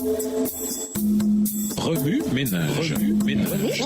Remue ménage. Remue ménage.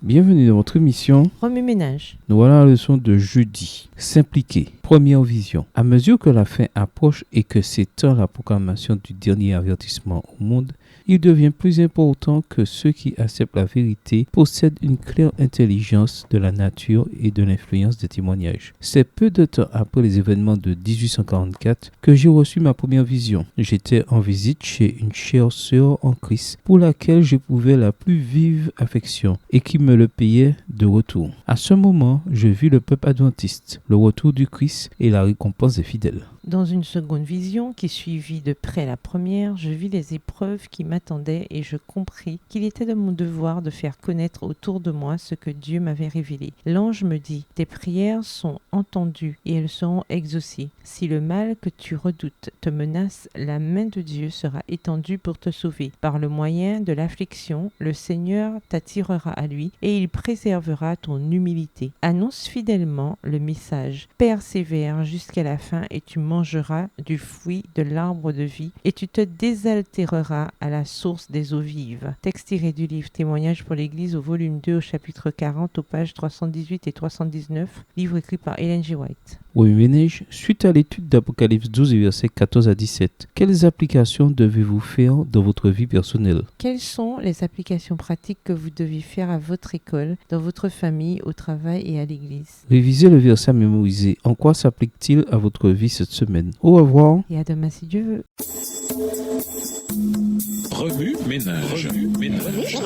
Bienvenue dans votre émission. Remue ménage. Nous voilà à la leçon de jeudi. S'impliquer. Première vision. À mesure que la fin approche et que s'étend la proclamation du dernier avertissement au monde, il devient plus important que ceux qui acceptent la vérité possèdent une claire intelligence de la nature et de l'influence des témoignages. C'est peu de temps après les événements de 1844 que j'ai reçu ma première vision. J'étais en visite chez une chère sœur en Christ pour laquelle j'éprouvais la plus vive affection et qui me le payait de retour. À ce moment, je vis le peuple adventiste, le retour du Christ et la récompense des fidèles. Dans une seconde vision qui suivit de près la première, je vis les épreuves qui m'attendaient et je compris qu'il était de mon devoir de faire connaître autour de moi ce que Dieu m'avait révélé. L'ange me dit « Tes prières sont entendues et elles seront exaucées. Si le mal que tu redoutes te menace, la main de Dieu sera étendue pour te sauver. Par le moyen de l'affliction, le Seigneur t'attirera à lui et il préservera ton humilité. Annonce fidèlement le message. Persévère jusqu'à la fin et tu mangeras du fruit de l'arbre de vie et tu te désaltéreras à la source des eaux vives. » Texte tiré du livre Témoignages pour l'Église au volume 2 au chapitre 40 aux pages 318 et 319, livre écrit par Ellen G. White. Oui, ménage, suite à l'étude d'Apocalypse 12 et versets 14 à 17, quelles applications devez-vous faire dans votre vie personnelle? Quelles sont les applications pratiques que vous devez faire à votre école, dans votre famille, au travail et à l'église? Révisez le verset à mémoriser. En quoi s'applique-t-il à votre vie cette semaine? Au revoir. Et à demain si Dieu veut. Remue ménage. Remue ménage.